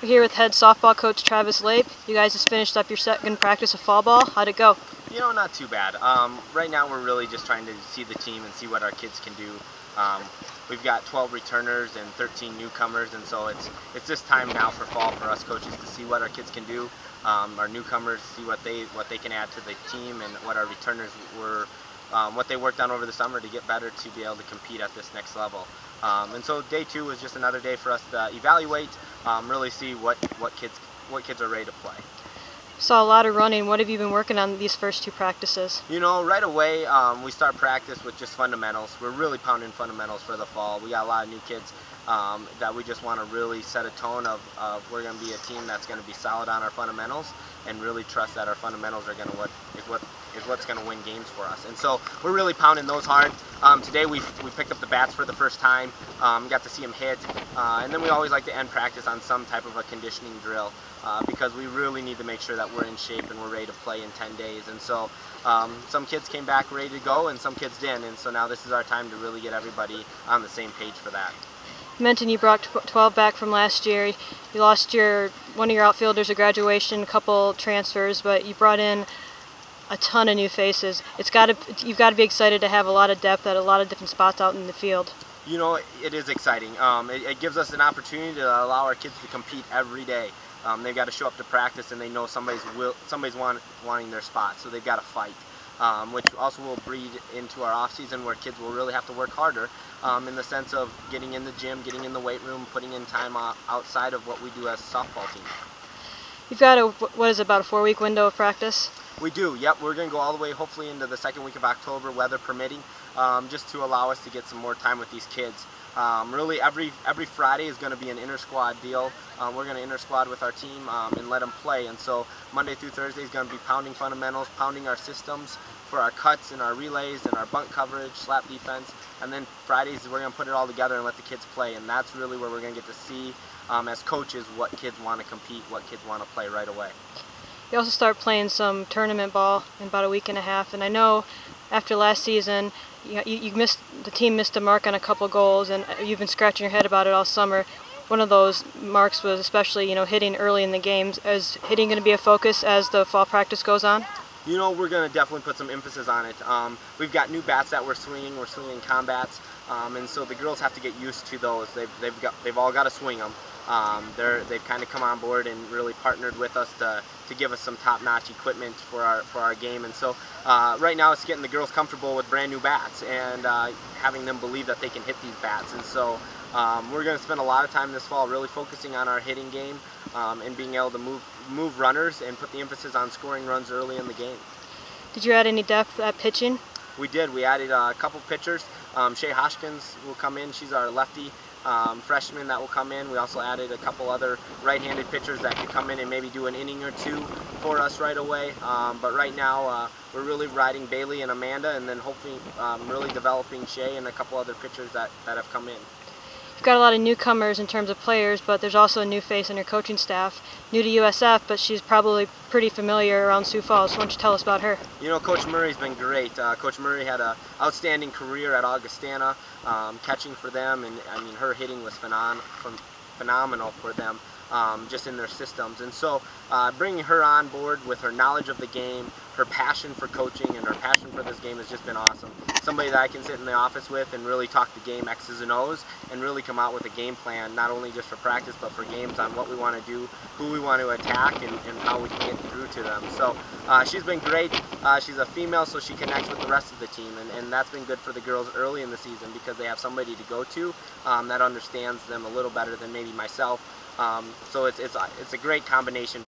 We're here with head softball coach Travis Lape. You guys just finished up your second practice of fall ball. How'd it go? Not too bad. Right now we're really just trying to see the team and see what our kids can do. We've got 12 returners and 13 newcomers, and so it's just time now for fall for us coaches to see what our kids can do. Our newcomers see what they can add to the team, and what our returners were, what they worked on over the summer to get better to be able to compete at this next level. And so day two was just another day for us to evaluate, really see what kids are ready to play. Saw a lot of running. What have you been working on these first two practices? Right away we start practice with just fundamentals. We're really pounding fundamentals for the fall. We got a lot of new kids that we just want to really set a tone of we're going to be a team that's going to be solid on our fundamentals and really trust that our fundamentals are going to what's going to win games for us. And so we're really pounding those hard. Today we picked up the bats for the first time. Got to see them hit, and then we always like to end practice on some type of a conditioning drill because we really need to make sure that we're in shape and we're ready to play in 10 days. And so some kids came back ready to go and some kids didn't, and so now this is our time to really get everybody on the same page for that. You mentioned you brought 12 back from last year. You lost one of your outfielders at graduation, a couple transfers, but you brought in a ton of new faces. You've got to be excited to have a lot of depth at a lot of different spots out in the field. It is exciting. It gives us an opportunity to allow our kids to compete every day. They've got to show up to practice, and they know somebody's wanting their spot, so they've got to fight. Which also will breed into our off season, where kids will really have to work harder in the sense of getting in the gym, getting in the weight room, putting in time outside of what we do as a softball team. You've got about a 4-week window of practice? We do, yep. We're going to go all the way hopefully into the second week of October, weather permitting, just to allow us to get some more time with these kids. Really every Friday is going to be an inter-squad deal. We're going to inter-squad with our team and let them play, and so Monday through Thursday is going to be pounding fundamentals, pounding our systems for our cuts and our relays and our bunt coverage, slap defense, and then Fridays we're going to put it all together and let the kids play, and that's really where we're going to get to see as coaches what kids want to compete, what kids want to play right away. You also start playing some tournament ball in about a week and a half, and I know after last season the team missed a mark on a couple goals, and you've been scratching your head about it all summer. One of those marks was especially hitting early in the games. Is hitting going to be a focus as the fall practice goes on? We're going to definitely put some emphasis on it. We've got new bats that we're swinging combats, and so the girls have to get used to those. They've all got to swing them. They've kind of come on board and really partnered with us to give us some top-notch equipment for our game. And so right now it's getting the girls comfortable with brand new bats and having them believe that they can hit these bats. And so we're going to spend a lot of time this fall really focusing on our hitting game and being able to move runners and put the emphasis on scoring runs early in the game. Did you add any depth at pitching? We did. We added a couple pitchers. Shay Hoskins will come in. She's our lefty freshman that will come in. We also added a couple other right-handed pitchers that could come in and maybe do an inning or two for us right away. But right now we're really riding Bailey and Amanda, and then hopefully really developing Shay and a couple other pitchers that have come in. You've got a lot of newcomers in terms of players, but there's also a new face on your coaching staff, new to USF, but she's probably pretty familiar around Sioux Falls. Why don't you tell us about her? Coach Murray's been great. Coach Murray had an outstanding career at Augustana, catching for them, and I mean her hitting was phenomenal for them, just in their systems. And so bringing her on board with her knowledge of the game, her passion for coaching, and her passion for this game has just been awesome. Somebody that I can sit in the office with and really talk the game X's and O's and really come out with a game plan, not only just for practice but for games, on what we want to do, who we want to attack, and how we can get through to them. So she's been great. She's a female, so she connects with the rest of the team, and that's been good for the girls early in the season because they have somebody to go to that understands them a little better than maybe myself. So it's a great combination.